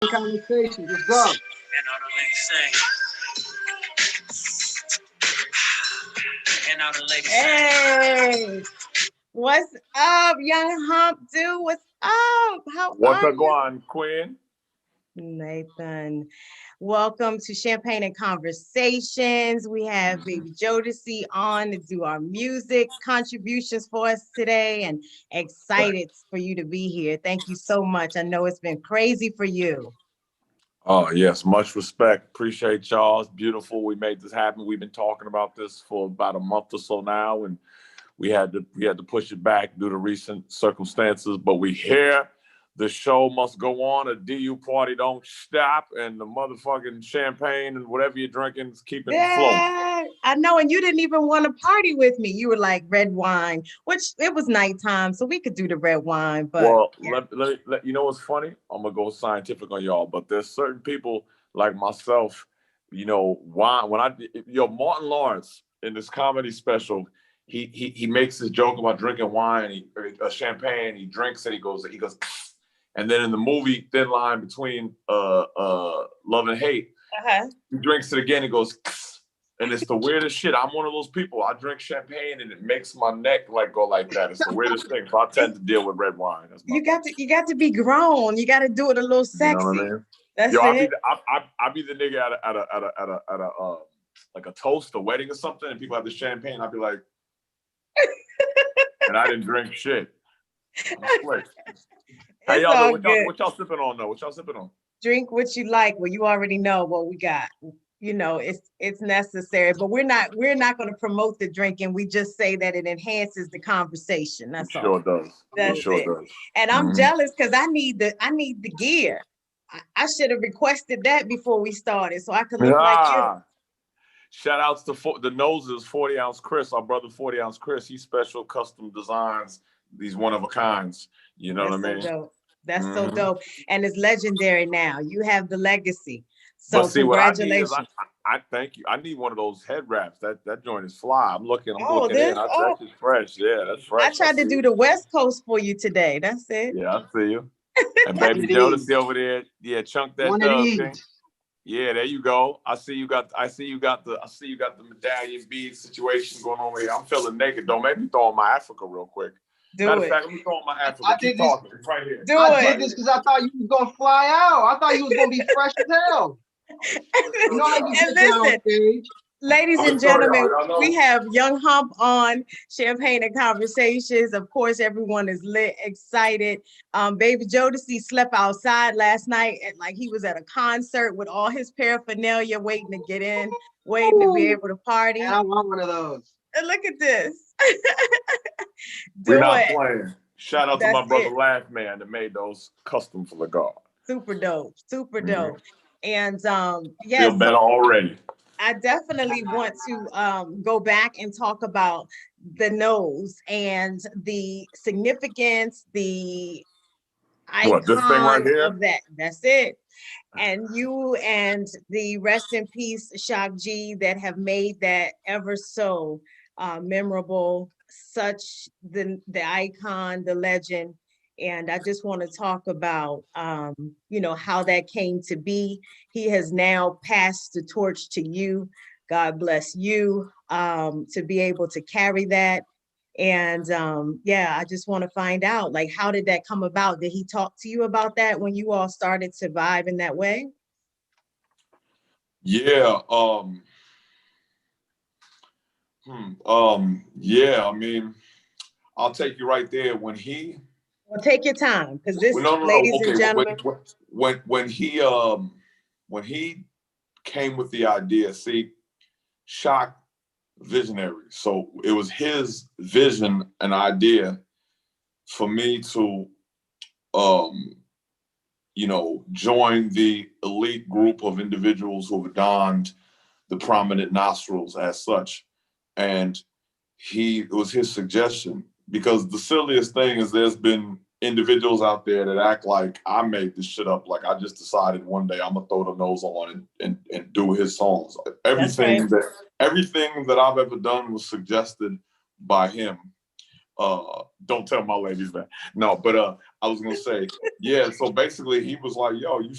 Conversation. Let's go. And all the ladies Hey, what's up, young Hump dude? What's up? How What's are up, going, Quinn? Nathan? Welcome to Champagne and Conversations. We have Baby Jodeci on to do our music contributions for us today, and excited for you to be here. Thank you so much. I know it's been crazy for you. Oh, yes, much respect. Appreciate y'all. It's beautiful. We made this happen. We've been talking about this for about a month or so now, and we had to push it back due to recent circumstances, but we here. The show must go on. A DU party don't stop, and the motherfucking champagne and whatever you're drinking is keeping it flowing. Yeah, I know, and you didn't even want to party with me. You were like red wine, which it was nighttime, so we could do the red wine. But Well, yeah. let you know what's funny. I'm gonna go scientific on y'all, but there's certain people like myself. Wine. Martin Lawrence in this comedy special, he makes this joke about drinking wine, champagne. He drinks it. He goes. And then in the movie Thin Line Between Love and Hate, he drinks it again. He goes. And it's the weirdest shit. I'm one of those people. I drink champagne and it makes my neck go like that. It's the weirdest thing. So I tend to deal with red wine. You got to be grown. You got to do it a little sexy. You know what I mean? That's Yo, it. I be the nigga at a like a toast, a wedding or something, and people have the champagne. I'd be like, and I didn't drink shit. Hey, y'all, what y'all sipping on though? What y'all sipping on? Drink what you like. Well, you already know what we got. You know, it's necessary, but we're not going to promote the drinking. We just say that it enhances the conversation. That's all. Sure does. That's it sure it. Does. And I'm jealous because I need the gear. I should have requested that before we started so I could look like you. Shout outs to the noses, 40 ounce Chris, our brother 40 ounce Chris. He's special custom designs, these one of a kinds. You know what I mean? Dope. That's so dope. And it's legendary now. You have the legacy. So but see, congratulations. What I thank you. I need one of those head wraps. That joint is fly. I'm looking in. That's just fresh. Yeah, that's fresh. I tried to do the West Coast for you today. That's it. Yeah, I see you. And Baby Jodeci over there. Yeah, chunk that dub. Yeah, there you go. I see you got the medallion bead situation going on here. I'm feeling naked. Don't make me throw on my Africa real quick. Matter of fact, let me throw on my Africa. Keep talking. It's right here. I did this because I thought you was gonna fly out. I thought you was gonna be fresh as hell. You know how you get down on stage. Ladies and gentlemen, we have Young Hump on Champagne and Conversations. Of course, everyone is lit, excited. Baby Jodeci slept outside last night like he was at a concert with all his paraphernalia waiting to get in, waiting to be able to party. I want one of those. And look at this. We're not playing. Shout out to my brother Laugh Man that made those custom for the guard. Super dope. Super dope. And feel better already. I definitely want to go back and talk about the nose and the significance, the icon this thing right here? of that. That's it. And you and the rest in peace Shock G that have made that ever so memorable, such the icon, the legend. And I just want to talk about, how that came to be. He has now passed the torch to you. God bless you to be able to carry that. And I just want to find out, how did that come about? Did he talk to you about that when you all started to vibe in that way? Yeah. I mean, I'll take you right there. When he... Well, take your time, because this, ladies and gentlemen, when he came with the idea, see, Shock visionary. So it was his vision and idea for me to, join the elite group of individuals who have donned the prominent nostrils as such, and it was his suggestion. Because the silliest thing is there's been individuals out there that act like I made this shit up. Like I just decided one day I'm gonna throw the nose on and do his songs. Everything that I've ever done was suggested by him. Don't tell my ladies that. No, but I was gonna say, yeah. So basically, he was like, "Yo, you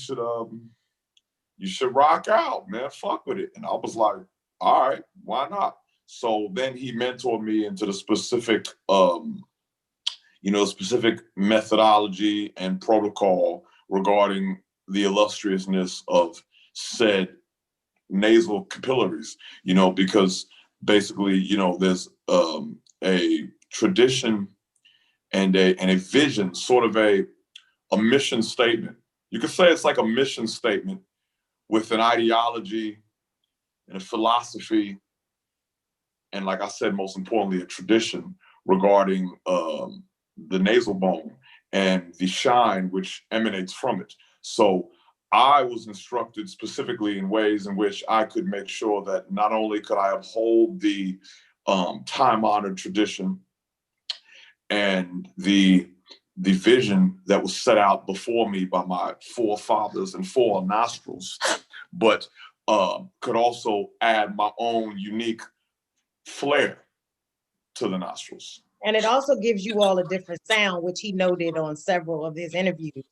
should rock out, man. Fuck with it." And I was like, "All right, why not?" So then he mentored me into the specific, specific methodology and protocol regarding the illustriousness of said nasal capillaries. Because basically, there's a tradition and a vision, sort of a mission statement. You could say it's like a mission statement with an ideology and a philosophy, and like I said, most importantly, a tradition regarding the nasal bone and the shine which emanates from it. So I was instructed specifically in ways in which I could make sure that not only could I uphold the time-honored tradition and the vision that was set out before me by my forefathers and four nostrils, but could also add my own unique flair to the nostrils. And it also gives you all a different sound, which he noted on several of his interviews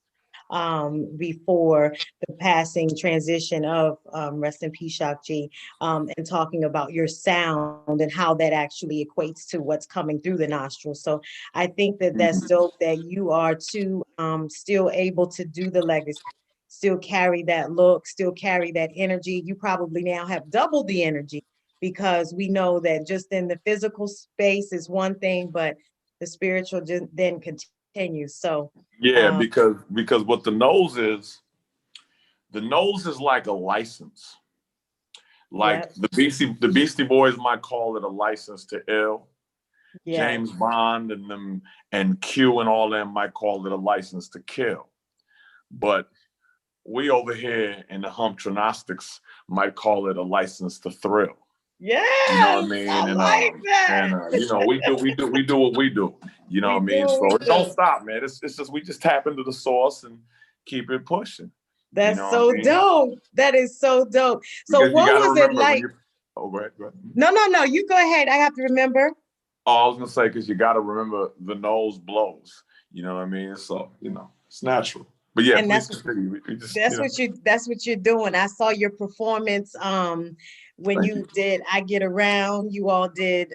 before the passing transition of rest in peace, Shock G, and talking about your sound and how that actually equates to what's coming through the nostrils. So I think that that's dope that you are still able to do the legacy, still carry that look, still carry that energy. You probably now have double the energy, because we know that just in the physical space is one thing, but the spiritual then continues. So yeah, because what the nose is like a license. Like the Beastie Boys might call it a license to ill. James Bond and them and Q and all them might call it a license to kill. But we over here in the Hump Trinostics might call it a license to thrill. Yeah, you know what I mean. I like that. And we do what we do. You know what I mean. So it don't stop, man. It's just we just tap into the source and keep it pushing. That's so dope. That is so dope. So because what was it like? Go ahead. No. You go ahead. I have to remember. Oh, I was gonna say because you got to remember the nose blows. You know what I mean. So it's natural. But yeah, and that's what you're doing. I saw your performance when you did I Get Around. You all did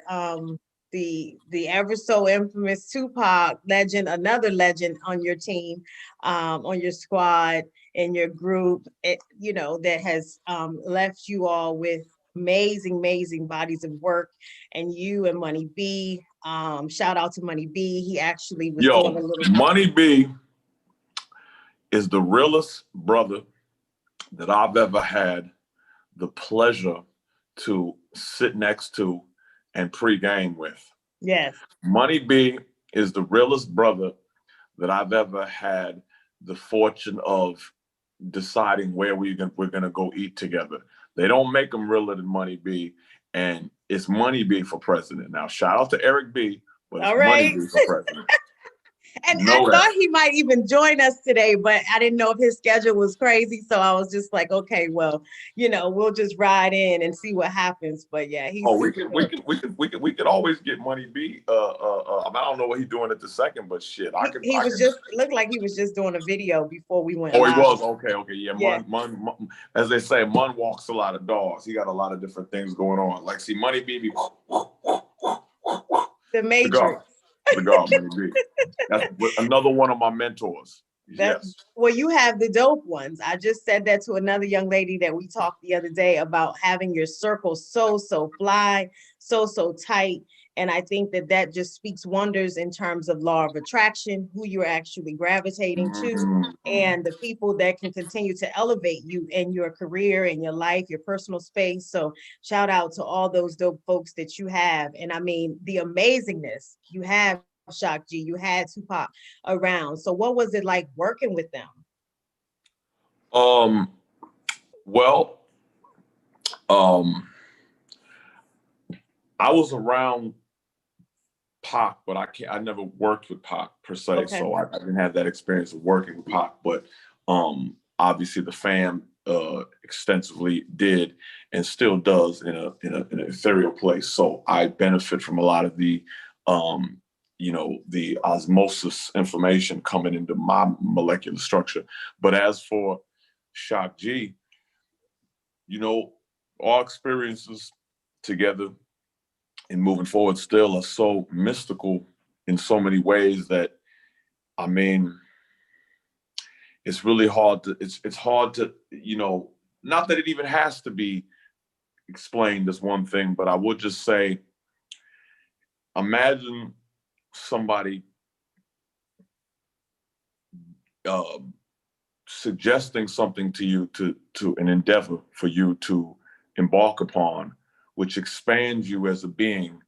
the ever so infamous Tupac legend, another legend on your team, on your squad, in your group, that has left you all with amazing bodies of work. And you and Money B, shout out to Money B. He actually was doing a little. Money B is the realest brother that I've ever had the pleasure to sit next to and pre-game with. Yes. Money B is the realest brother that I've ever had the fortune of deciding where we're gonna go eat together. They don't make them realer than Money B, and it's Money B for president. Now, shout out to Eric B, but it's Money B for president. And I thought he might even join us today, but I didn't know if his schedule was crazy. So I was just like, okay, well, we'll just ride in and see what happens. But yeah, he's we could always get Money B. I don't know what he's doing at the second, but shit, looked like he was just doing a video before we went. Oh, live. He was okay. Yeah, Mun, as they say, Mun walks a lot of dogs. He got a lot of different things going on. Like, see, Money B, the Matrix. The God, Money B. That's another one of my mentors. Yes. Well, you have the dope ones. I just said that to another young lady that we talked the other day about having your circle so fly, so tight. And I think that just speaks wonders in terms of law of attraction, who you're actually gravitating to, and the people that can continue to elevate you in your career, in your life, your personal space. So shout out to all those dope folks that you have. And I mean, the amazingness you have, Shock G, you had Tupac around. So what was it like working with them? I was around Pac, but I never worked with Pac per se. Okay. So I didn't have that experience of working with Pac, but obviously the fam extensively did and still does in an ethereal place. So I benefit from a lot of the you know, the osmosis information coming into my molecular structure. But as for Shock G, you know, our experiences together and moving forward still are so mystical in so many ways that, I mean, it's really hard to, it's hard to, you know, not that it even has to be explained as one thing, but I would just say, imagine somebody uh, suggesting something to you, to an endeavor for you to embark upon, which expands you as a being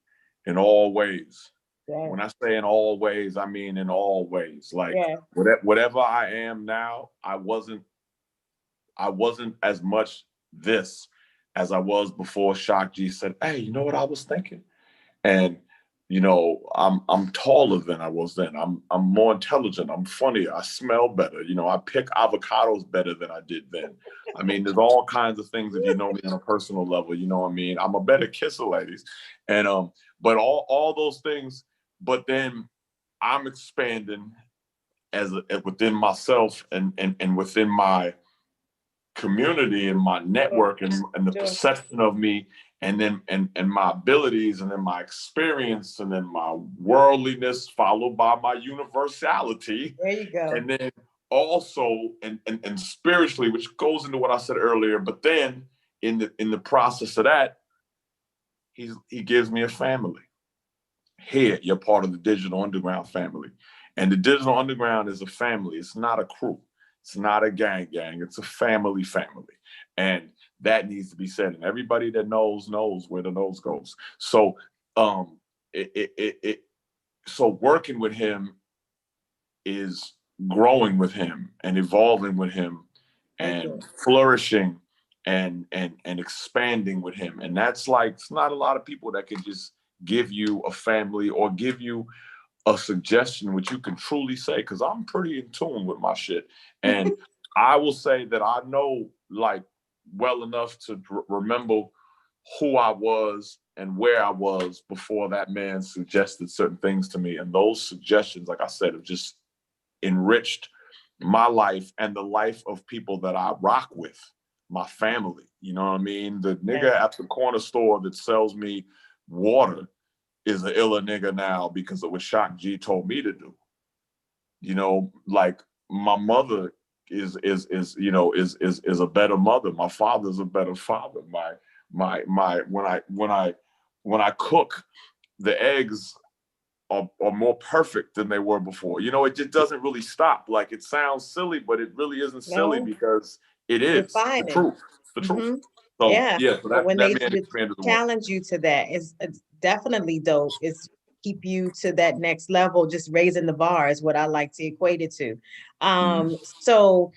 in all ways. Yeah. When I say in all ways, I mean in all ways. Like Yeah. whatever I am now, I wasn't as much this as I was before Shock G said, "Hey, you know what I was thinking?" And you know, I'm taller than I was then. I'm more intelligent. I'm funnier. I smell better. You know, I pick avocados better than I did then. I mean, there's all kinds of things if you know me on a personal level. You know what I mean? I'm a better kisser, ladies. And but all those things. But then I'm expanding as within myself and within my community and my network and the perception of me, and then and my abilities, and then my experience, and then my worldliness followed by my universality. There you go. And then also and spiritually, which goes into what I said earlier. But then in the process of that, he gives me a family. Here, you're part of the Digital Underground family. And the Digital Underground is a family. It's not a crew. It's not a gang. It's a family. And that needs to be said. And everybody that knows where the nose goes. So so working with him is growing with him and evolving with him and flourishing and expanding with him. And that's like, it's not a lot of people that can just give you a family or give you a suggestion which you can truly say, because I'm pretty in tune with my shit. And I will say that I know like well enough to remember who I was and where I was before that man suggested certain things to me. And those suggestions, like I said, have just enriched my life and the life of people that I rock with, my family. You know what I mean? The nigga at the corner store that sells me water is an iller nigga now because of what Shock G told me to do. You know, like my mother is a better mother. My father's a better father. My when I cook, the eggs are more perfect than they were before. You know, it just doesn't really stop. Like, it sounds silly, but it really isn't silly because it is the truth. The truth. So yeah. so But when they man expanded the challenge you to that, it's definitely dope. It's keep you to that next level. Just raising the bar is what I like to equate it to. So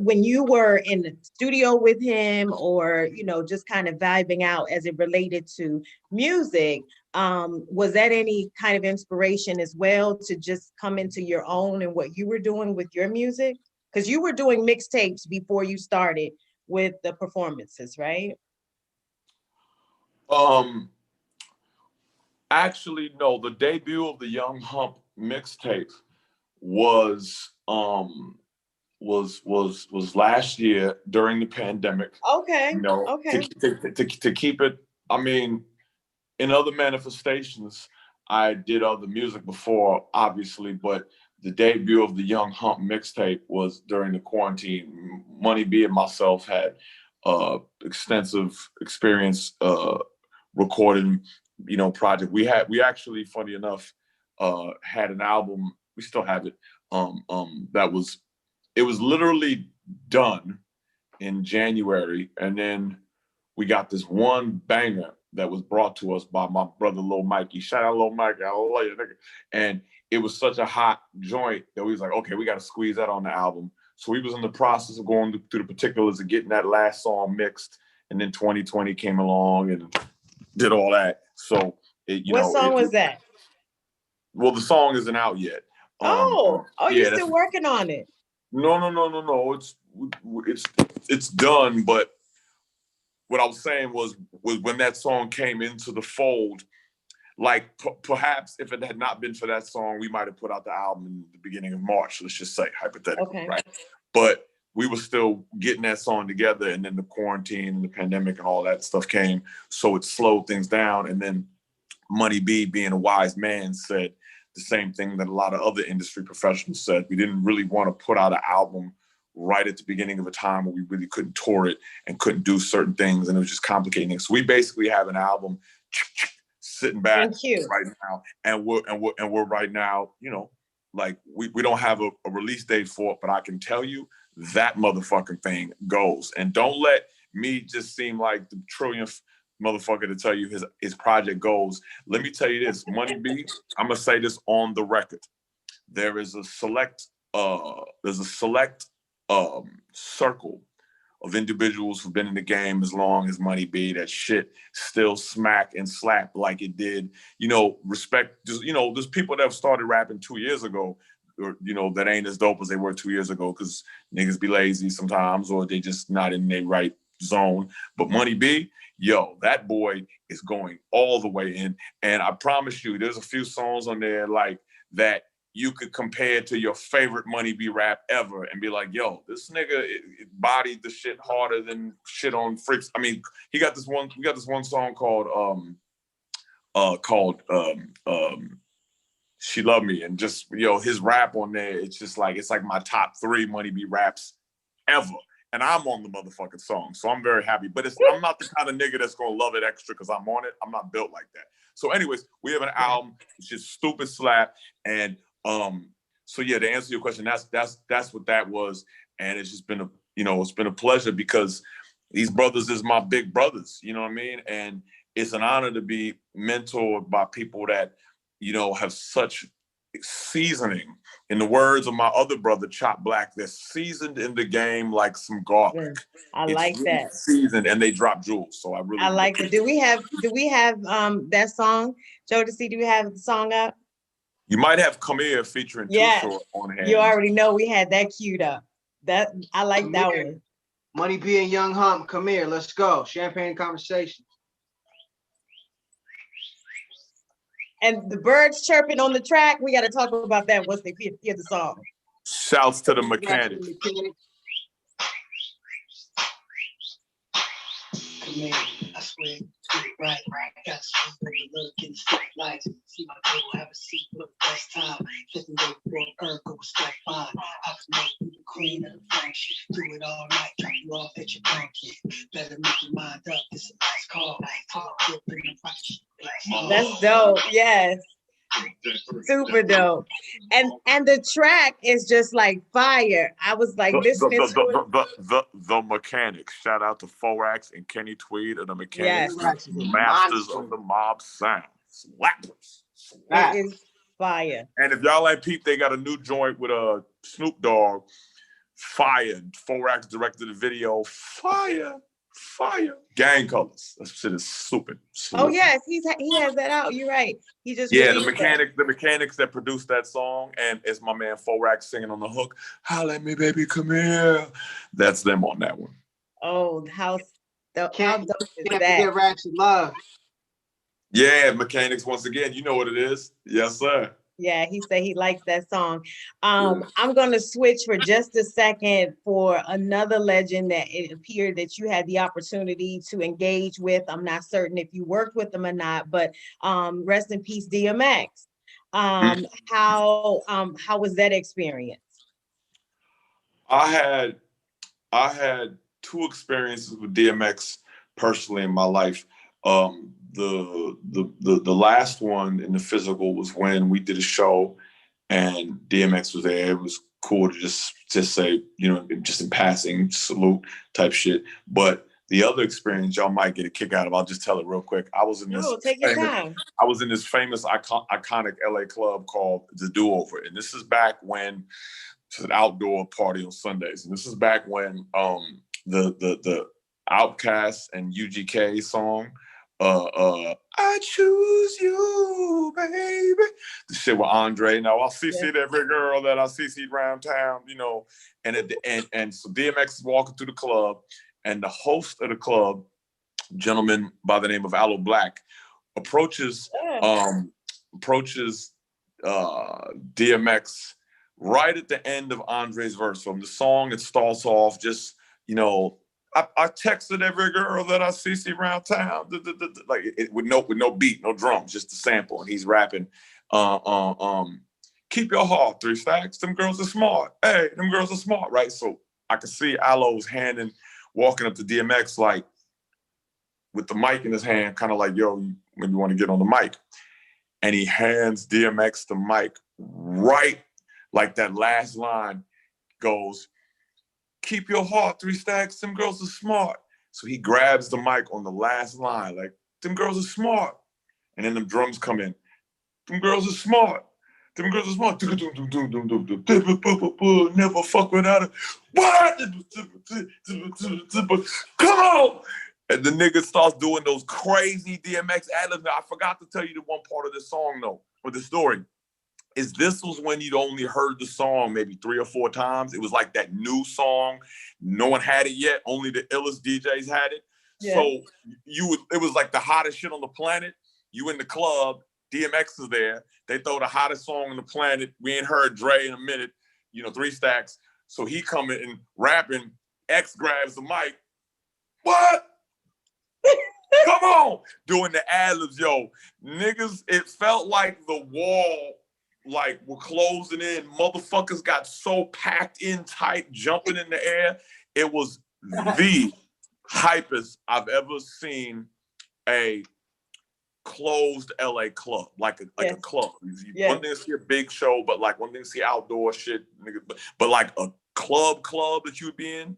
when you were in the studio with him, or just kind of vibing out as it related to music, was that any kind of inspiration as well to just come into your own and what you were doing with your music? Because you were doing mixtapes before you started with the performances, right? Actually, no. The debut of the Young Hump mixtape was last year during the pandemic. Okay. You know, Okay. to keep it. I mean, in other manifestations, I did other music before, obviously, but the debut of the Young Hump mixtape was during the quarantine. Money B and myself had extensive experience recording, project. We actually, funny enough, had an album. We still have it. It was literally done in January, and then we got this one banger that was brought to us by my brother Lil Mikey. Shout out Lil Mikey, I love you, nigga. And it was such a hot joint that we was like, okay, we got to squeeze that on the album. So we was in the process of going through the particulars of getting that last song mixed, and then 2020 came along and did all that. So what song was that? Well, the song isn't out yet. You're still working on it? No. It's done. But what I was saying was when that song came into the fold, like perhaps if it had not been for that song, we might have put out the album in the beginning of March. Let's just say hypothetically, right? But we were still getting that song together, and then the quarantine and the pandemic and all that stuff came, so it slowed things down. And then Money B, being a wise man, said the same thing that a lot of other industry professionals said. We didn't really want to put out an album right at the beginning of a time where we really couldn't tour it and couldn't do certain things, and it was just complicating things. So we basically have an album sitting back right now, and we're right now, you know, like we don't have a release date for it, but I can tell you that motherfucking thing goes. And don't let me just seem like the trillionth motherfucker to tell you his project goes. Let me tell you this, Money B, I'm gonna say this on the record. There's a select circle of individuals who've been in the game as long as Money B, that shit still smack and slap like it did. You know, respect, just, you know, there's people that have started rapping 2 years ago, or, you know, that ain't as dope as they were 2 years ago, because niggas be lazy sometimes, or they just not in their right zone. But Money B, yo, that boy is going all the way in. And I promise you, there's a few songs on there like that you could compare to your favorite Money B rap ever and be like, yo, this nigga it bodied the shit harder than shit on Freaks. I mean, we got this one song called She Loved Me, and just, yo, his rap on there, it's like my top 3 Money B raps ever. And I'm on the motherfucking song, so I'm very happy. But I'm not the kind of nigga that's gonna love it extra because I'm on it. I'm not built like that. So anyways, we have an album, it's just stupid slap. And so yeah, to answer your question, that's what that was. And it's just been it's been a pleasure, because these brothers is my big brothers, you know what I mean? And it's an honor to be mentored by people that, you know, have such seasoning. In the words of my other brother, Chop Black, they're seasoned in the game like some garlic. I like that. Seasoned, and they drop jewels. So I like it. Do we have that song? Jodeci, do we have the song up? You might have Come Here featuring Too Short on hand. You already know we had that queued up. That I like Come that here. One. Money B and Young Hump, come here, let's go. Champagne conversation. And the birds chirping on the track, we got to talk about that once they hear the song. Shouts to the mechanics. Come here, I swear, right, got some look in the street lights. See my girl have a seat for the first time. Flipping way before Urkel was step 5. I can make you the queen of the French. Do it all night, drop you off at your blanket. Better make your mind up, this is a nice call. That's dope, yes. Super dope. And the track is just like fire. I was like listening to the Mechanics. Shout out to Forax and Kenny Tweed and the Mechanics, masters of the mob sound. Slappers. It is fire. And if y'all ain't peep, they got a new joint with Snoop Dogg. Fire. Forax directed the video. Fire. Gang Colors. That shit is stupid. Oh yes, he has that out. You're right. He just the mechanics that produced that song, and it's my man Forax singing on the hook. Holla at me, baby, come here. That's them on that one. Oh, how dope is that? Get Ratchet Love. Yeah, Mechanics once again. You know what it is. Yes, sir. Yeah, he said he likes that song. I'm going to switch for just a second for another legend that it appeared that you had the opportunity to engage with. I'm not certain if you worked with them or not, but rest in peace, DMX. How was that experience? I had 2 experiences with DMX personally in my life. The last one in the physical was when we did a show and DMX was there. It was cool to just say, you know, just in passing, salute type shit. But the other experience y'all might get a kick out of, I'll just tell it real quick. I was in this famous iconic LA club called The Do-Over. And this is back when it's an outdoor party on Sundays. And this is back when the Outkast and UGK song, I choose you, baby. The shit with Andre. Now I'll CC every girl that I CC'd around town, you know. And at the end, so DMX is walking through the club, and the host of the club, gentleman by the name of Aloe Black, approaches approaches DMX right at the end of Andre's verse. From the song, it starts off just, you know, I texted every girl that I see around town, like with no beat, no drums, just a sample, and he's rapping. Keep your heart, 3 stacks. Them girls are smart. Hey, them girls are smart, right? So I could see Aloe's walking up to DMX like with the mic in his hand, kind of like, yo, maybe you want to get on the mic. And he hands DMX the mic right, like that last line goes, keep your heart, 3 stacks, them girls are smart. So he grabs the mic on the last line, like, them girls are smart. And then the drums come in. Them girls are smart. Them girls are smart. Never fuck without it. What? Come on. And the nigga starts doing those crazy DMX ad-libs. I forgot to tell you the one part of the song, though, or the story. This was when you'd only heard the song maybe 3 or 4 times. It was like that new song. No one had it yet. Only the illest DJs had it. Yeah. So it was like the hottest shit on the planet. You in the club, DMX is there. They throw the hottest song on the planet. We ain't heard Dre in a minute, 3 stacks. So he coming and rapping. X grabs the mic. What? Come on. Doing the ad-libs, yo. Niggas, it felt like the wall, like, we're closing in. Motherfuckers got so packed in tight, jumping in the air. It was the hypest I've ever seen a closed LA club, like a club. One thing to see a big show, but like one thing to see outdoor shit, but like a club that you'd be in,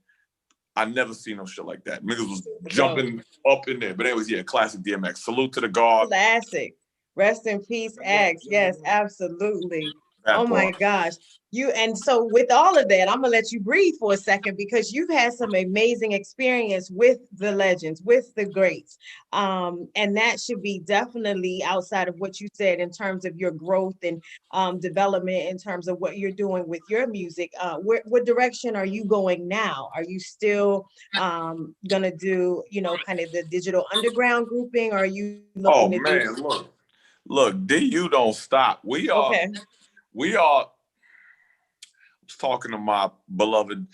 I never seen no shit like that. Niggas was jumping up in there. But it was, classic DMX. Salute to the God. Classic. Rest in peace, X. Yes, absolutely. Oh my gosh. And so with all of that, I'm gonna let you breathe for a second, because you've had some amazing experience with the legends, with the greats. And that should be definitely outside of what you said in terms of your growth and development, in terms of what you're doing with your music. What direction are you going now? Are you still gonna do, kind of the digital underground grouping? Or are you looking to do... Look, DU don't stop. We are, I was talking to my beloved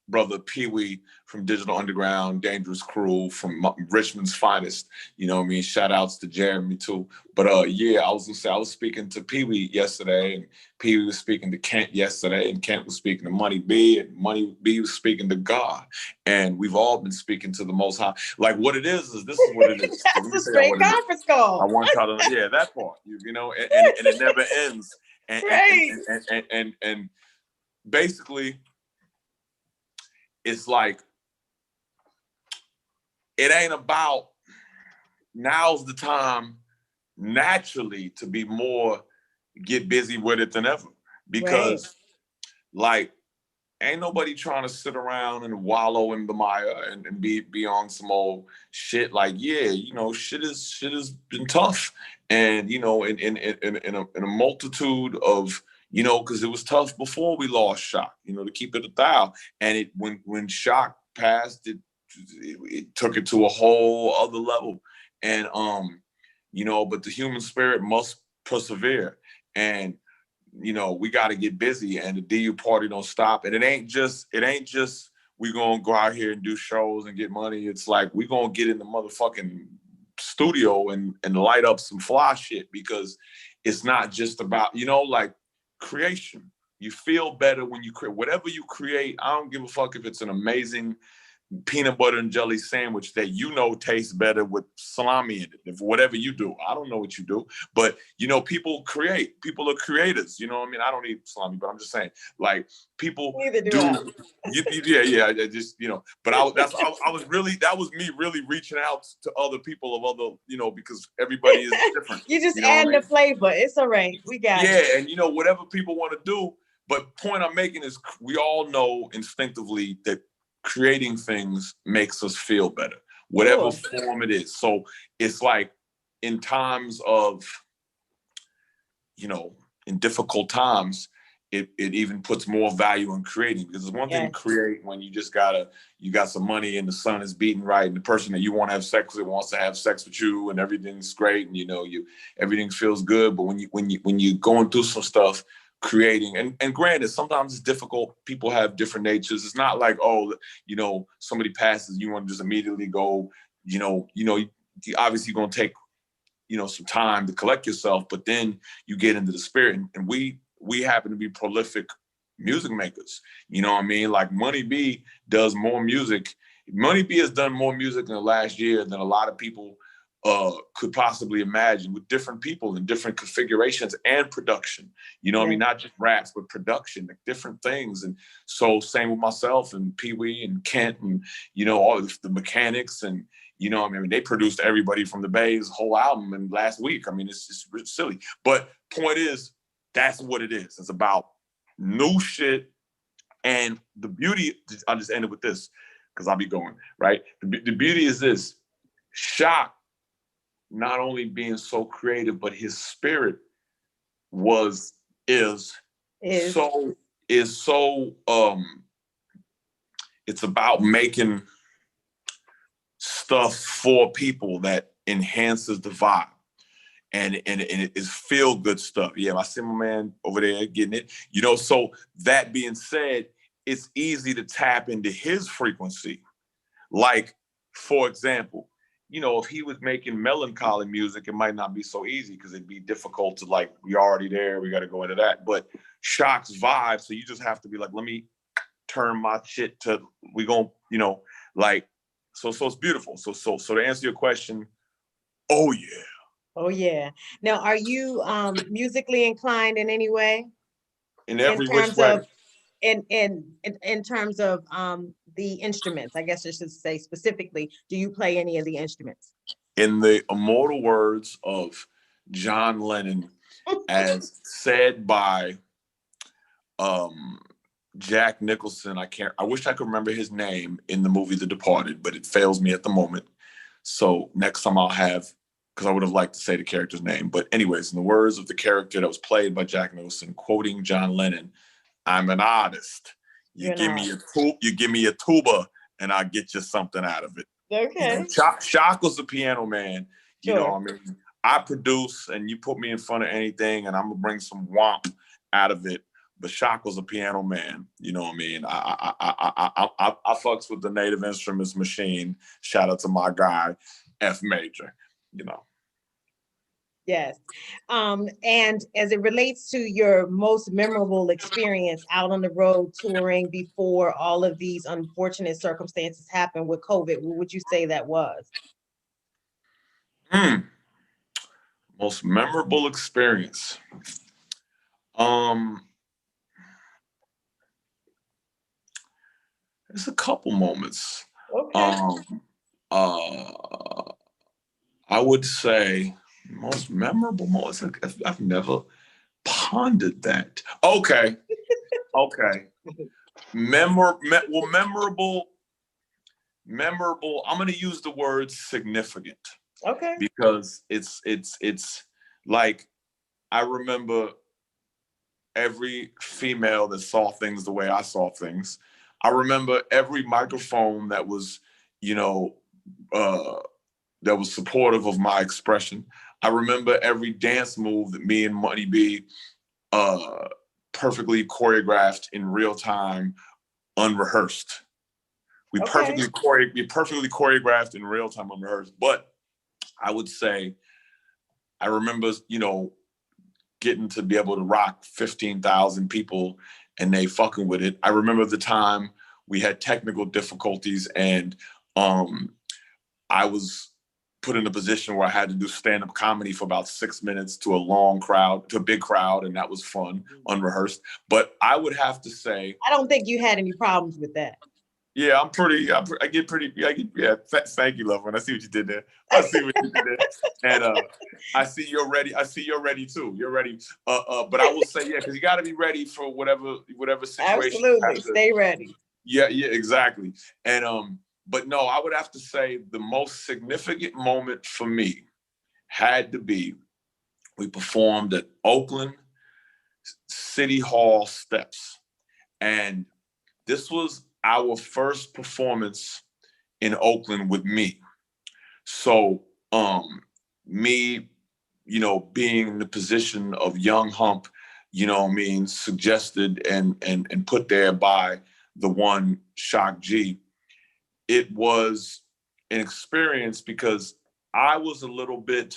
brother Pee Wee from Digital Underground, Dangerous Crew, from Richmond's finest. You know what I mean? Shout outs to Jeremy too. But I was gonna say, I was speaking to Pee Wee yesterday, and Pee Wee was speaking to Kent yesterday, and Kent was speaking to Money B, and Money B was speaking to God. And we've all been speaking to the Most High. Like, what it is this is what it is. That's a straight conference call. I want y'all to, that part, and it never ends. And basically, it's like, it ain't about, now's the time naturally to be more, get busy with it than ever. Because like, ain't nobody trying to sit around and wallow in the mire and be on some old shit. Like, shit has been tough. And, in a multitude of, because it was tough before we lost Shock, to keep it 1,000. And when Shock passed, it took it to a whole other level. And, but the human spirit must persevere. And, we got to get busy, and the DU party don't stop. And it ain't just we gonna go out here and do shows and get money. It's like, we gonna get in the motherfucking studio and light up some fly shit, because it's not just about, like, creation. You feel better when you create. Whatever you create, I don't give a fuck if it's an amazing peanut butter and jelly sandwich that tastes better with salami in it. If whatever you do, I don't know what you do, but people create. People are creators. I mean, I don't eat salami, but I'm just saying, like, people do. Yeah. I just But that was me really reaching out to other people of other because everybody is different. You just adding the flavor. It's all right. We got it. And whatever people want to do. But point I'm making is, we all know instinctively that creating things makes us feel better, whatever form it is. So it's like, in times of, in difficult times, it even puts more value in creating, because it's one thing to create when you got some money and the sun is beating right and the person that you want to have sex with wants to have sex with you and everything's great and everything feels good. But when you going through some stuff, creating, and granted, sometimes it's difficult. People have different natures. It's not like, somebody passes, you want to just immediately go, obviously you're gonna take some time to collect yourself, but then you get into the spirit, and we happen to be prolific music makers. You know what I mean? Like Money B does more music. Money B has done more music in the last year than a lot of people could possibly imagine, with different people and different configurations and production. You know what I mean? Not just raps, but production, like different things. And so same with myself and Pee Wee and Kent and, all the mechanics and, they produced everybody from the Bay's whole album in last week. I mean, it's just silly. But point is, that's what it is. It's about new shit. And the beauty, I'll just end it with this, because I'll be going, right? The beauty is this: Shock, not only being so creative, but his spirit is so it's about making stuff for people that enhances the vibe. And it is feel good stuff. Yeah, I see my man over there getting it. So that being said, it's easy to tap into his frequency. Like, for example, if he was making melancholy music, it might not be so easy because it'd be difficult to, like, we already there, we got to go into that. But Shock's vibe, so you just have to be like, let me turn my shit to, so it's beautiful. So to answer your question, oh yeah. Oh yeah. Now, are you musically inclined in any way? In every which way. In terms of the instruments, I guess I should say specifically, do you play any of the instruments? In the immortal words of John Lennon, as said by Jack Nicholson, I wish I could remember his name in the movie The Departed, but it fails me at the moment. So next time I'll have, because I would have liked to say the character's name. But anyways, in the words of the character that was played by Jack Nicholson, quoting John Lennon, I'm an artist. You give me a tuba and I'll get you something out of it. Okay. Shock was the piano man. Sure. You know what I mean? I produce, and you put me in front of anything and I'm gonna bring some womp out of it. But Shock was a piano man. You know what I mean? I fucks with the native instruments machine. Shout out to my guy, F Major. Yes. And as it relates to your most memorable experience out on the road touring before all of these unfortunate circumstances happened with COVID, what would you say that was? Most memorable experience. There's a couple moments. Okay. I would say most memorable moments. I've never pondered that. Okay. Memorable. I'm going to use the word significant. Okay. Because it's like, I remember every female that saw things the way I saw things. I remember every microphone that was, that was supportive of my expression. I remember every dance move that me and Money B perfectly choreographed in real time, unrehearsed. We perfectly choreographed in real time, unrehearsed. But I would say, I remember, getting to be able to rock 15,000 people and they fucking with it. I remember the time we had technical difficulties and I was put in a position where I had to do stand-up comedy for about 6 minutes to a big crowd, and that was fun, unrehearsed. But I would have to say, I don't think you had any problems with that. Yeah, thank you, love one. I see what you did there. And I see you're ready too. You're ready. But I will say, because you got to be ready for whatever situation. Absolutely, stay ready. Yeah, exactly. And but no, I would have to say the most significant moment for me had to be, we performed at Oakland, City Hall steps. And this was our first performance in Oakland with me. So me, you know, being in the position of young Hump, you know what I mean, suggested and put there by the one Shock G, it was an experience because I was a little bit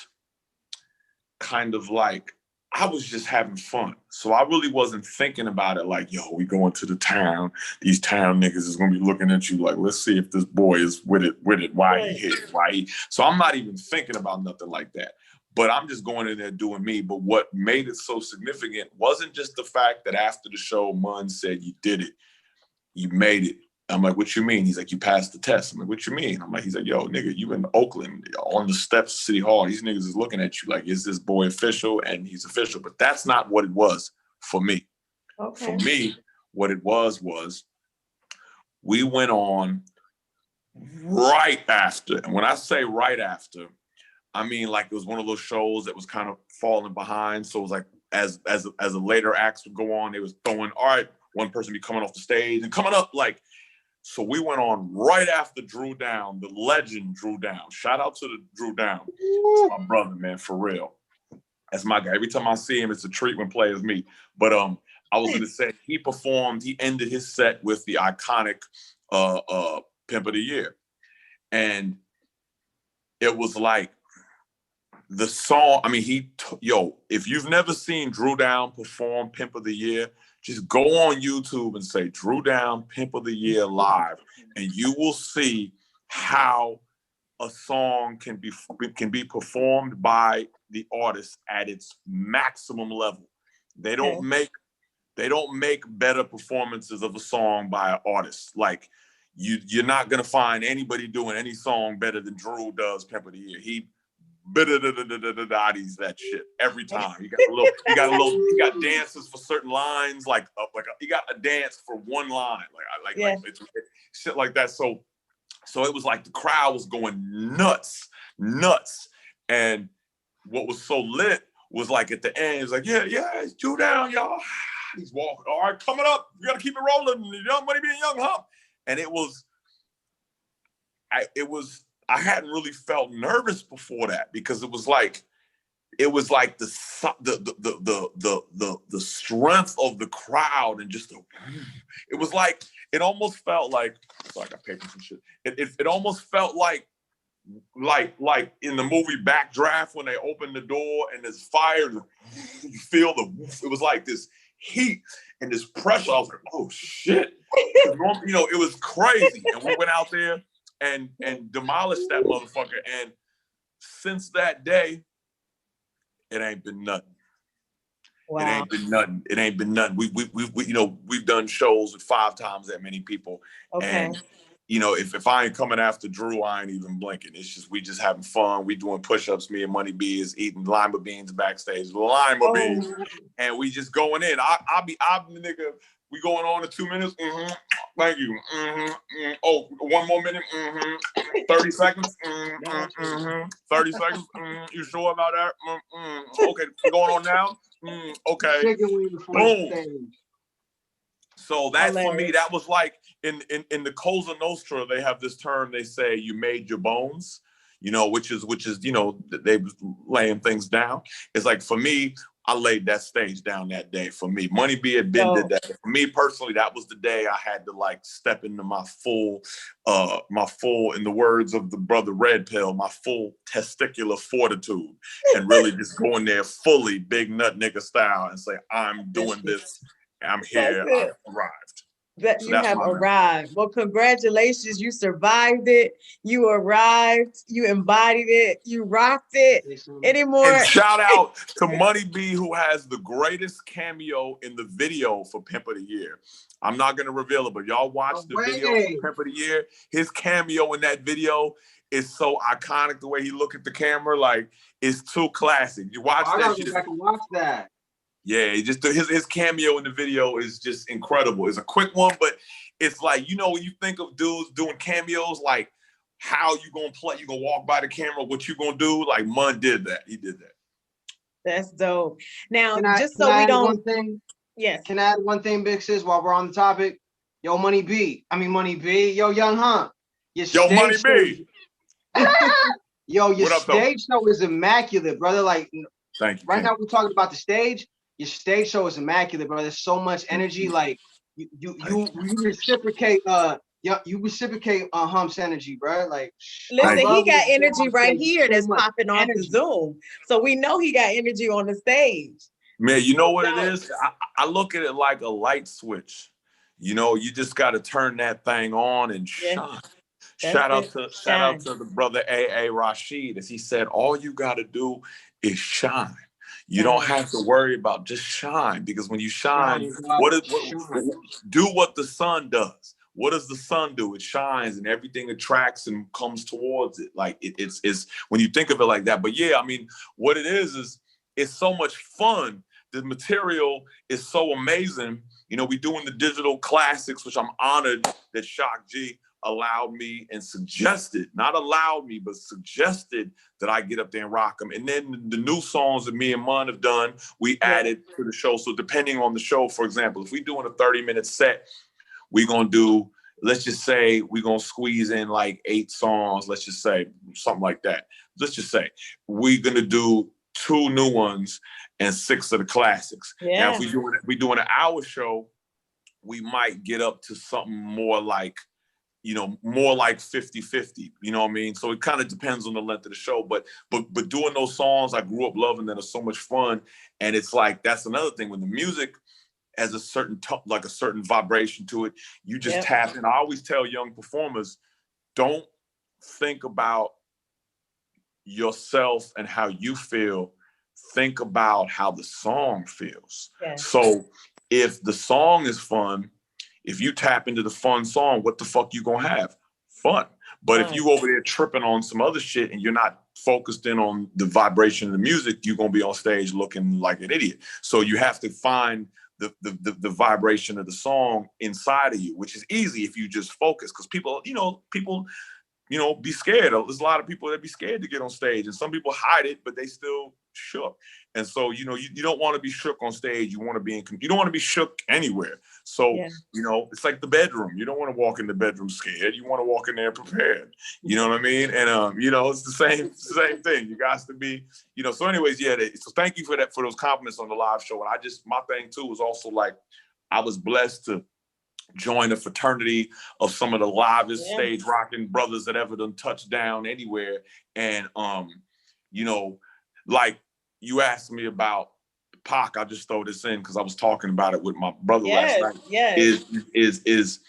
kind of like, I was just having fun. So I really wasn't thinking about it like, yo, we going to the town. These town niggas is gonna be looking at you like, let's see if this boy is with it, why he hit it, why he. So I'm not even thinking about nothing like that. But I'm just going in there doing me. But what made it so significant wasn't just the fact that after the show, Munn said, you did it, you made it. I'm like, what you mean? He's like, you passed the test. I'm like, what you mean? I'm like, he's like, yo, nigga, you in Oakland on the steps of City Hall. These niggas is looking at you like, is this boy official? And he's official. But that's not what it was for me. Okay. For me, what it was we went on right after. And when I say right after, I mean like it was one of those shows that was kind of falling behind. So it was like as a later acts would go on, they was throwing, all right, one person be coming off the stage and coming up like. So we went on right after Drew Down, the legend Drew Down. Shout out to the Drew Down. That's my brother, man, for real. That's my guy. Every time I see him, it's a treat when players meet. But I was gonna say he ended his set with the iconic Pimp of the Year. And it was like the song, I mean, if you've never seen Drew Down perform Pimp of the Year, just go on YouTube and say Drew Down Pimp of the Year live, and you will see how a song can be performed by the artist at its maximum level. They don't make better performances of a song by an artist. Like you're not gonna find anybody doing any song better than Drew does Pimp of the Year. He that shit every time. He got dances for certain lines, he got a dance for one line, like it's shit like that. So it was like the crowd was going nuts. And what was so lit was like at the end, it's like, yeah, it's Drew Down, y'all. He's walking, all right, coming up, we gotta keep it rolling. Young Money being Young Hump. And I hadn't really felt nervous before that because it was like the strength of the crowd and just it was like it almost felt like, sorry, I got paper and shit. It almost felt like in the movie Backdraft when they open the door and there's fire, you feel it was like this heat and this pressure. I was like, oh shit, it was crazy. And we went out there and demolished that motherfucker. And since that day, it ain't been nothing. Wow. It ain't been nothing. We've done shows with 5 times that many people. Okay. And if I ain't coming after Drew, I ain't even blinking. It's just we just having fun. We doing push-ups. Me and Money B is eating lima beans backstage. Beans. And we just going in. I'm the nigga. We going on in 2 minutes. Mm-hmm. Thank you. Mm-hmm. Mm-hmm. Oh, 1 more minute. Mm-hmm. 30 seconds. Mm-hmm. 30 seconds. Mm-hmm. You sure about that? Mm-hmm. Okay, going on now. Okay. Boom. So that for me, that was like in the Cosa Nostra, they have this term. They say you made your bones. Which is they was laying things down. It's like for me, I laid that stage down that day. For me, Money B had been did that. For me personally, that was the day I had to like step into my full, in the words of the brother Red Pill, my full testicular fortitude, and really just go in there fully big nut nigga style and say, I'm doing this. I'm here. I've arrived. That you have arrived. Well, congratulations. You survived it. You arrived. You embodied it. You rocked it. Anymore. And shout out to Money B, who has the greatest cameo in the video for Pimp of the Year. I'm not going to reveal it, but y'all watch the video for Pimp of the Year. His cameo in that video is so iconic. The way he look at the camera, like, it's too classic. You watch that shit. I can watch that. Yeah, just his cameo in the video is just incredible. It's a quick one, but it's like, when you think of dudes doing cameos, like how you gonna play, you gonna walk by the camera, what you gonna do? Like Munn did that. He did that. That's dope. Now, Can just can so I we add one don't, thing? yes, Can I add one thing, Big Sis, while we're on the topic? Yo, Money B. I mean Money B. Yo, Young Hump. Your Yo, Money stage show. B. Yo, your What up, though? stage show is immaculate, brother. Like Thank you, right King. now, we're talking about the stage. Your stage show is immaculate, brother. There's so much energy. Like you reciprocate. You reciprocate Hump's energy, bro. Like my listen, he brother got was energy on right stage, here so that's much popping off the energy. Zoom. So we know he got energy on the stage. Man, you know No what doubt. it is? I look at it like a light switch. You know, you just got to turn that thing on and Yeah, shine. that's Shout out it. to Shine. the brother A.A. Rashid, as he said, all you got to do is shine. You don't Shine. have to worry about, just shine, because when you shine, Shine. do what the sun does. What does the sun do? It shines and everything attracts and comes towards it. Like it's when you think of it like that. But yeah, I mean, what it is it's so much fun. The material is so amazing. You know, we doing the digital classics, which I'm honored that Shock G allowed me and suggested, not allowed me, but suggested that I get up there and rock them. And then the new songs that me and Mun have done, we added to the show. So depending on the show, for example, if we're doing a 30-minute set, we're going to do, let's just say we're going to squeeze in like 8 songs. Let's just say something like that. Let's just say we're going to do 2 new ones and 6 of the classics. Yeah. Now, if we doing an hour show, we might get up to something more like, you know, more like 50-50, you know what I mean? So it kind of depends on the length of the show, but doing those songs I grew up loving that are so much fun. And it's like, that's another thing when the music has a certain like a certain vibration to it, you just tap in. I always tell young performers, don't think about yourself and how you feel, think about how the song feels. So if the song is fun, if you tap into the fun song, what the fuck you gonna have? Fun. But if you over there tripping on some other shit and you're not focused in on the vibration of the music, you're gonna be on stage looking like an idiot. So you have to find the vibration of the song inside of you, which is easy if you just focus. Because people be scared. There's a lot of people that be scared to get on stage, and some people hide it, but they still shook. And so, you don't want to be shook on stage. You want to be you don't want to be shook anywhere. So, it's like the bedroom. You don't want to walk in the bedroom scared. You want to walk in there prepared. You know what I mean? And it's the same thing. You got to be, So, anyways, so thank you for that, for those compliments on the live show. And my thing too was also like, I was blessed to join a fraternity of some of the livest stage rocking brothers that ever done touched down anywhere. And like you asked me about Pac, I just throw this in because I was talking about it with my brother last night. Is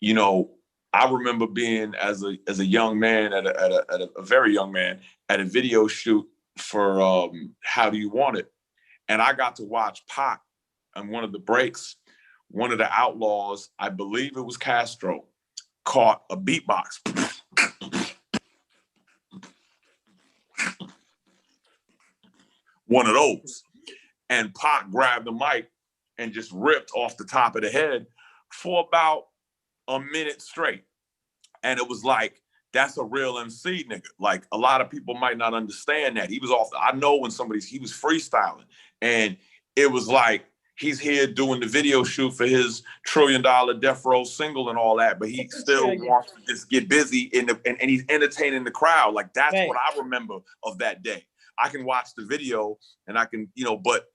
I remember being as a young man at a very young man at a video shoot for How Do You Want It, and I got to watch Pac on one of the breaks. One of the outlaws, I believe it was Castro, caught a beatbox. One of those. And Pac grabbed the mic and just ripped off the top of the head for about a minute straight. And it was like, that's a real MC, nigga. Like, a lot of people might not understand that. He was I know when he was freestyling. And it was like, he's here doing the video shoot for his $1 trillion Death Row single and all that, but he still wants to just get busy and he's entertaining the crowd. Like, that's what I remember of that day. I can watch the video and I can, but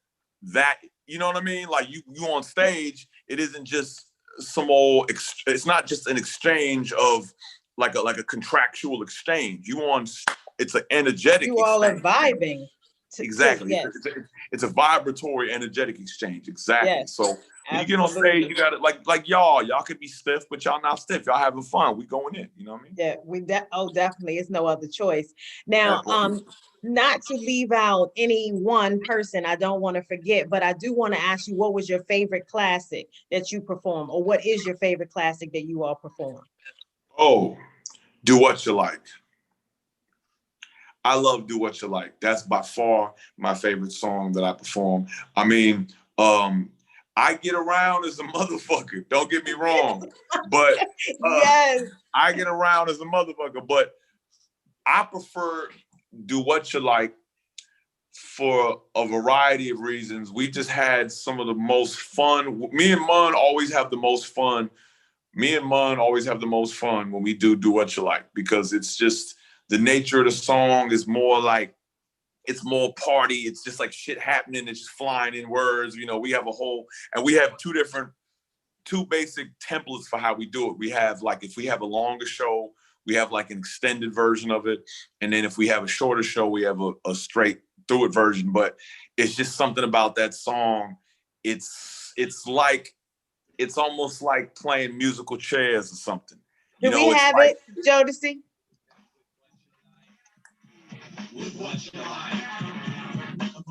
that, you know what I mean? Like, you on stage, it isn't just some old, it's not just an exchange of like a contractual exchange. It's an energetic You all exchange. are vibing. Exactly. It's a vibratory, energetic exchange. Exactly. So when you get on stage, you got to like y'all could be stiff, but y'all not stiff. Y'all having fun. We going in. You know what I mean? Yeah, definitely. It's no other choice. Now, not to leave out any one person, I don't want to forget, but I do want to ask you, what was your favorite classic that you perform, or what is your favorite classic that you all perform? Oh, Do What You Like. I love Do What You Like. That's by far my favorite song that I perform. I mean, I get around as a motherfucker. Don't get me wrong. But I get around as a motherfucker. But I prefer Do What You Like for a variety of reasons. We just had some of the most fun. Me and Mun always have the most fun. Me and Mun always have the most fun when we do What You Like, because it's just the nature of the song is more like, it's more party. It's just like shit happening. It's just flying in words. You know, we have and we have two basic templates for how we do it. We have like, if we have a longer show, we have like an extended version of it. And then if we have a shorter show, we have a straight through it version. But it's just something about that song. It's almost like playing musical chairs or something. Do we have like, it, Jodeci?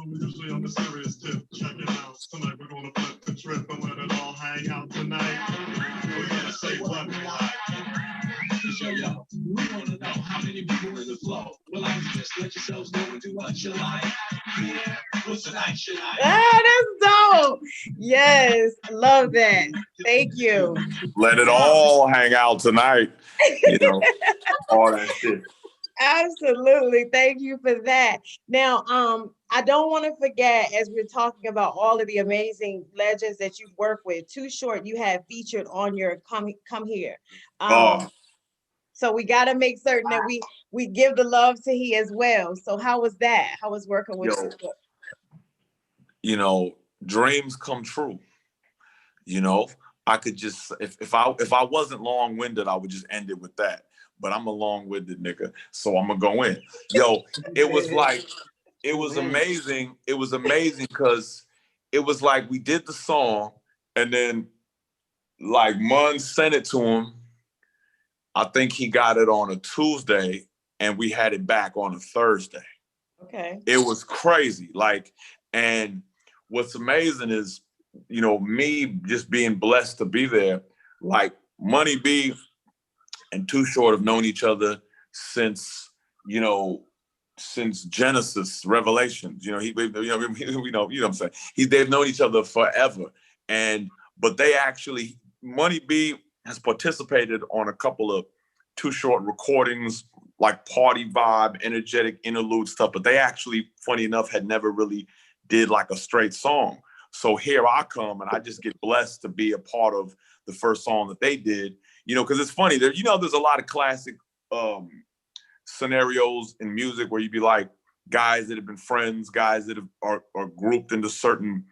Usually on the serious tip, check it out. Tonight we're gonna flip the trip and let it all hang out tonight. We're gonna say what we like. Yo, we wanna know how many people in the flow. Well, I just let yourselves know and do what you like. Yeah, what's tonight, should I? Ah, that's dope. Yes, love that. Thank you. Let it all hang out tonight. You know, all that shit. Absolutely. Thank you for that. Now, I don't want to forget, as we're talking about all of the amazing legends that you've worked with, Too Short, you have featured on your Come Here. So we got to make certain that we give the love to he as well. So how was that? How was working with Too Short? You know, dreams come true. You know, I could just, if I wasn't long-winded, I would just end it with that. But I'm a long-winded nigga, so I'm gonna go in. Yo, it was amazing. It was amazing because it was like we did the song, and then like Mun sent it to him. I think he got it on a Tuesday, and we had it back on a Thursday. Okay. It was crazy. Like, and what's amazing is, you know, me just being blessed to be there. Like, Money B and Too Short have known each other since Genesis, Revelations. You know, you know what I'm saying. They've known each other forever, but they actually, Money B has participated on a couple of Too Short recordings, like party vibe, energetic interlude stuff. But they actually, funny enough, had never really did like a straight song. So here I come, and I just get blessed to be a part of the first song that they did. You know, because it's funny. There's a lot of classic scenarios in music where you'd be like, guys that have been friends, guys that are grouped into certain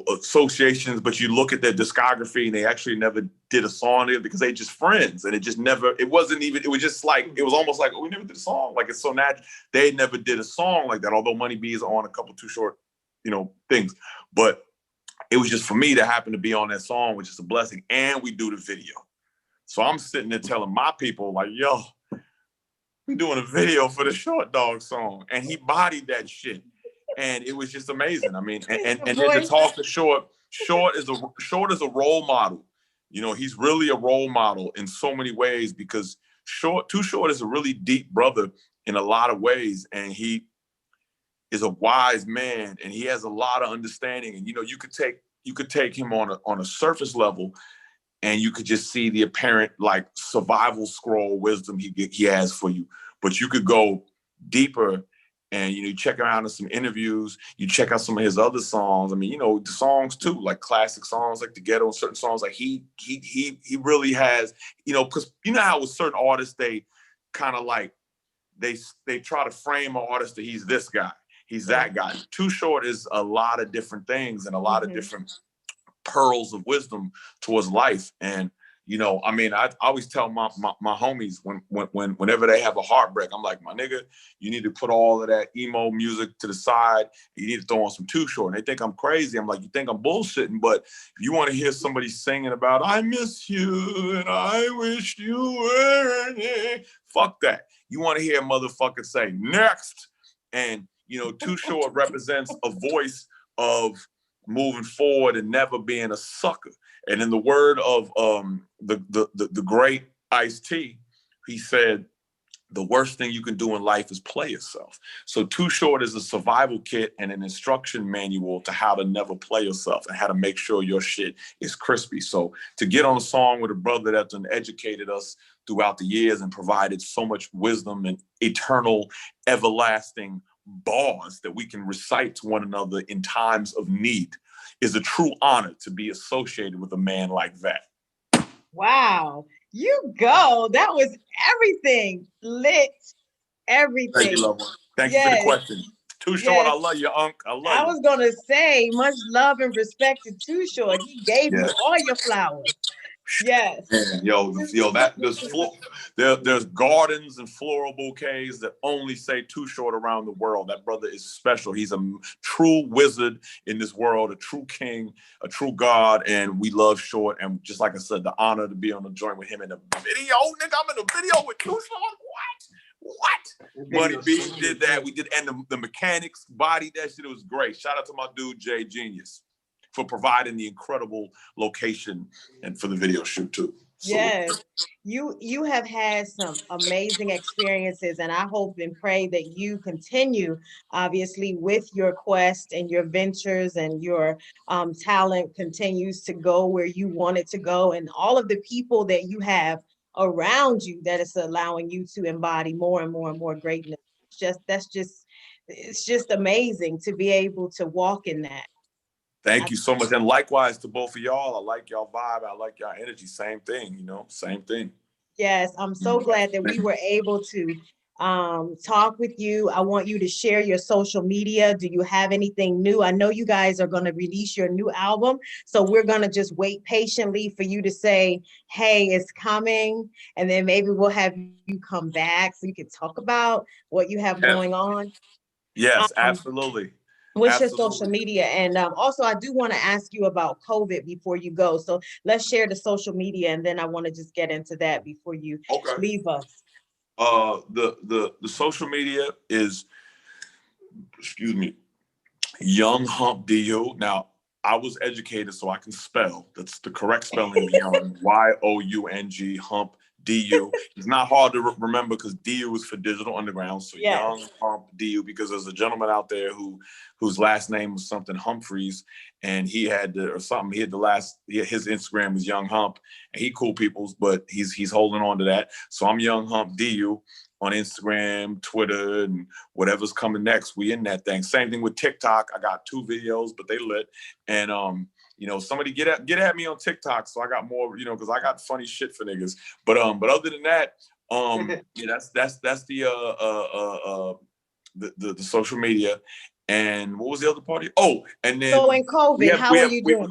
associations, but you look at their discography and they actually never did a song together because they just friends, and it was just like, it was almost like, we never did a song. Like, it's so natural. They never did a song like that, although Money B is on a couple Too Short, things. But it was just for me to happen to be on that song, which is a blessing. And we do the video. So I'm sitting there telling my people, like, yo, we're doing a video for the Short Dog song. And he bodied that shit. And it was just amazing. I mean, and then to talk to Short is a role model. You know, he's really a role model in so many ways, because Too Short is a really deep brother in a lot of ways. And he is a wise man, and he has a lot of understanding. And, you could take him on a surface level, and you could just see the apparent like survival scroll wisdom he has for you. But you could go deeper, and you check around in some interviews, you check out some of his other songs. I mean, the songs too, like classic songs like The Ghetto and certain songs, like he really has, because how with certain artists, they kind of like they try to frame an artist that he's this guy, he's that guy. Too Short is a lot of different things and a lot of different pearls of wisdom towards life. And I mean, I always tell my homies whenever they have a heartbreak, I'm like, my nigga, you need to put all of that emo music to the side. You need to throw on some Too Short. And they think I'm crazy. I'm like, you think I'm bullshitting? But if you want to hear somebody singing about, I miss you and I wish you were here, fuck that. You want to hear a motherfucker say next. And Too Short represents a voice of moving forward and never being a sucker. And in the word of the great Ice-T, he said, the worst thing you can do in life is play yourself. So Too Short is a survival kit and an instruction manual to how to never play yourself and how to make sure your shit is crispy. So to get on a song with a brother that's educated us throughout the years and provided so much wisdom and eternal, everlasting bars that we can recite to one another in times of need is a true honor to be associated with a man like that. Wow. You go. That was everything. Lit. Everything. Thank you, love one. Thank you for the question. Too Short, Yes. I love you, Unc. I love you. I was gonna say much love and respect to Too Short. He gave you Yes. all your flowers. Yes. Man, there's gardens and floral bouquets that only say Too Short around the world. That brother is special. He's a true wizard in this world, a true king, a true god, and we love Short. And just like I said, the honor to be on the joint with him in the video. Nigga, I'm in the video with Too Short. What? Money B did that. We did, and the mechanics bodied that shit. It was great. Shout out to my dude Jay Genius for providing the incredible location and for the video shoot too. So, yes, you have had some amazing experiences, and I hope and pray that you continue, obviously, with your quest and your ventures, and your talent continues to go where you want it to go, and all of the people that you have around you that is allowing you to embody more and more and more greatness. It's just amazing to be able to walk in that. Thank you so much. And likewise to both of y'all. I like y'all vibe. I like y'all energy. Same thing, same thing. Yes, I'm so glad that we were able to talk with you. I want you to share your social media. Do you have anything new? I know you guys are going to release your new album, so we're going to just wait patiently for you to say, hey, it's coming. And then maybe we'll have you come back so you can talk about what you have going on. Yes, absolutely. What's your social media? And also, I do want to ask you about COVID before you go. So let's share the social media, and then I want to just get into that before you leave us. The social media is, Young Hump DU. Now, I was educated so I can spell. That's the correct spelling of Young, YOUNG, Hump DU. It's not hard to remember because DU is for Digital Underground. So Young Hump DU, because there's a gentleman out there whose last name was something Humphreys, and he had his Instagram was Young Hump, and he cool peoples, but he's holding on to that. So I'm Young Hump DU on Instagram, Twitter, and whatever's coming next. We in that thing. Same thing with TikTok. I got 2 videos, but they lit. And somebody get at me on TikTok, so I got more, because I got funny shit for niggas. But other than that, that's the social media. And what was the other party? Oh, and then so in COVID, how are you doing?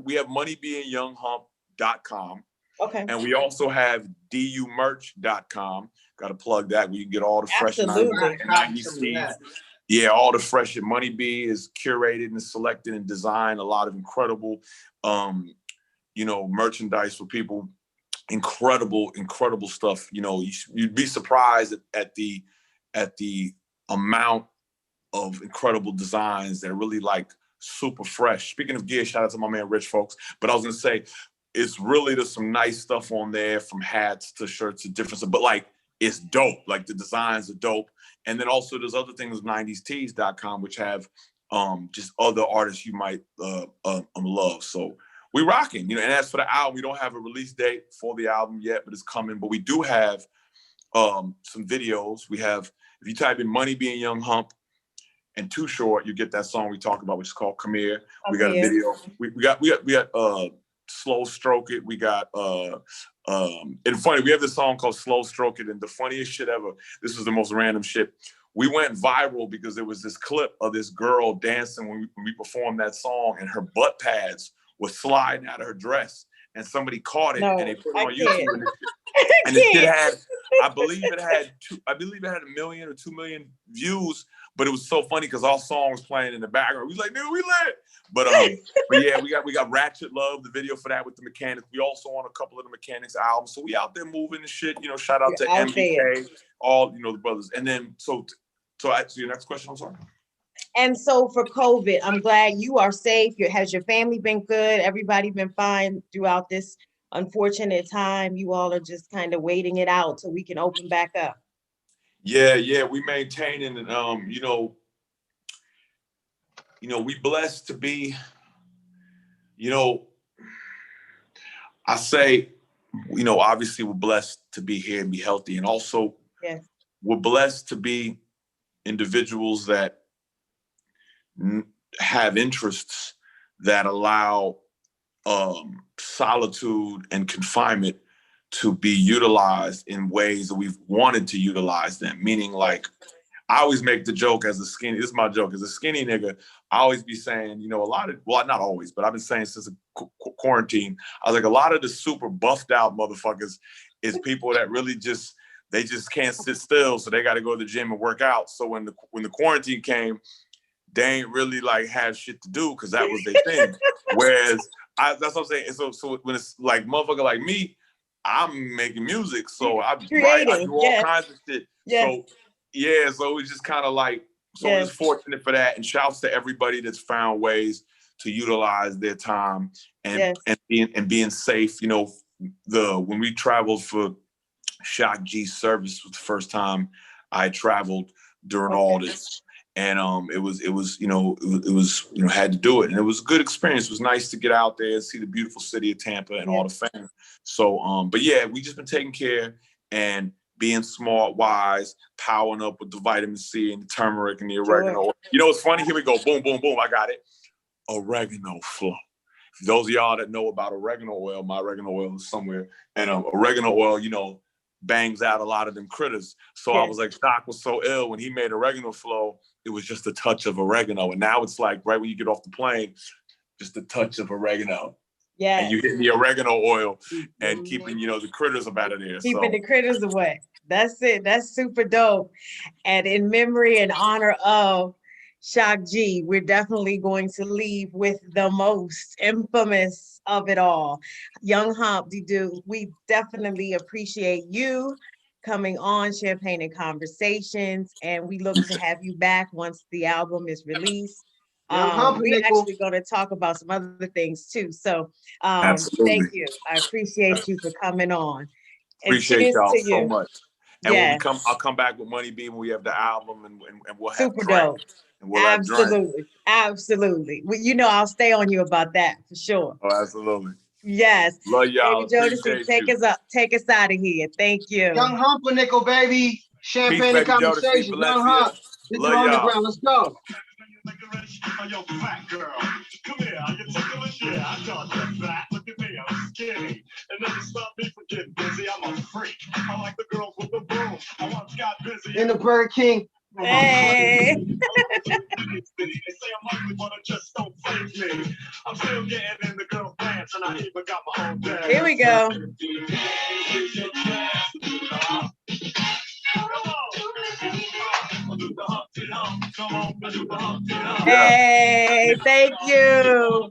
We have moneybeingyounghump.com. Okay. And we also have dumerch.com. Got to plug that. We can get all the fresh 90s. Yeah, all the fresh shit. Money B is curated and selected and designed a lot of incredible, merchandise for people. Incredible stuff. You'd be surprised at the amount of incredible designs that are really like super fresh. Speaking of gear, shout out to my man Rich, folks. But I was gonna say, there's some nice stuff on there, from hats to shirts to different stuff, but like it's dope. Like the designs are dope. And then also there's other things, 90stees.com, which have just other artists you might love. So we rocking, and as for the album, we don't have a release date for the album yet, but it's coming. But we do have some videos. We have, if you type in Money Being Young Hump and Too Short, you get that song we talked about, which is called Come Here. We got a video. We got Slow Stroke It. We got and funny, we have this song called Slow Stroke It, and the funniest shit ever, this was the most random shit. We went viral because there was this clip of this girl dancing when we performed that song, and her butt pads were sliding out of her dress, and somebody caught it and they put it on YouTube. And the shit had, I believe it had 1 million or 2 million views, but it was so funny because our song was playing in the background. We was like, nigga, we lit. But yeah, we got Ratchet Love, the video for that with the Mechanics. We also on a couple of the Mechanics albums. So we out there moving and shit. Shout out to MBK, all the brothers. And then so your next question, I'm sorry. And so for COVID, I'm glad you are safe. Has your family been good? Everybody been fine throughout this unfortunate time. You all are just kind of waiting it out so we can open back up. Yeah, we maintaining, and we blessed to be, I say, obviously we're blessed to be here and be healthy, and also Yes. we're blessed to be individuals that have interests that allow solitude and confinement to be utilized in ways that we've wanted to utilize them. Meaning, like, I always make the joke as a skinny, this is my joke, as a skinny nigga, I always be saying, a lot of, well, not always, but I've been saying since the quarantine, I was like, a lot of the super buffed out motherfuckers is people that really they just can't sit still, so they got to go to the gym and work out. So when the quarantine came, they ain't really like had shit to do because that was their thing. Whereas that's what I'm saying. So when it's like motherfucker like me, I'm making music, so I write, I do all kinds of shit. Yes. So yeah, so it's just kind of like, so we're just fortunate for that. And shouts to everybody that's found ways to utilize their time and being safe. When we traveled for Shock G service was the first time I traveled during all this. And it was had to do it, and it was a good experience. It was nice to get out there and see the beautiful city of Tampa and all the fam. So, but yeah, we just been taking care and being smart, wise, powering up with the vitamin C and the turmeric and the oregano. Sure. You know what's funny? Here we go. Boom, boom, boom. I got it. Oregano flow. For those of y'all that know about oregano oil, my oregano oil is somewhere, and oregano oil, bangs out a lot of them critters. So I was like, Doc was so ill when he made oregano flow, it was just a touch of oregano. And now it's like right when you get off the plane, just a touch of oregano. Yeah. And you hit the oregano oil and keeping, the critters up out of there. Keeping the critters away. That's it. That's super dope. And in memory and honor of Shock G, we're definitely going to leave with the most infamous of it all. Young Hump, we definitely appreciate you coming on Champagne and Conversations, and we look to have you back once the album is released. We're actually going to talk about some other things too. So thank you. I appreciate you for coming on. Appreciate y'all so much. And when I'll come back with Money B when we have the album, and we'll have super dope. And we'll Absolutely. Well, I'll stay on you about that for sure. Oh, absolutely. Yes. Love y'all. Baby Jodeci, take us out of here. Thank you. Young Humpernickel, baby. Champagne and Conversation. Young Hump. This is underground. Let's go. Yo, fat girl, come here, I can tickle it, yeah, I thought that fat, look at me, I'm skinny, and never stop me from getting busy, I'm a freak, I like the girls with the boom, I once got busy. In the Burger King. Hey. They say I'm ugly, but it just don't faze me, I'm still getting in the girl dance, and I even got my own dance. Here we go. Hey, thank you.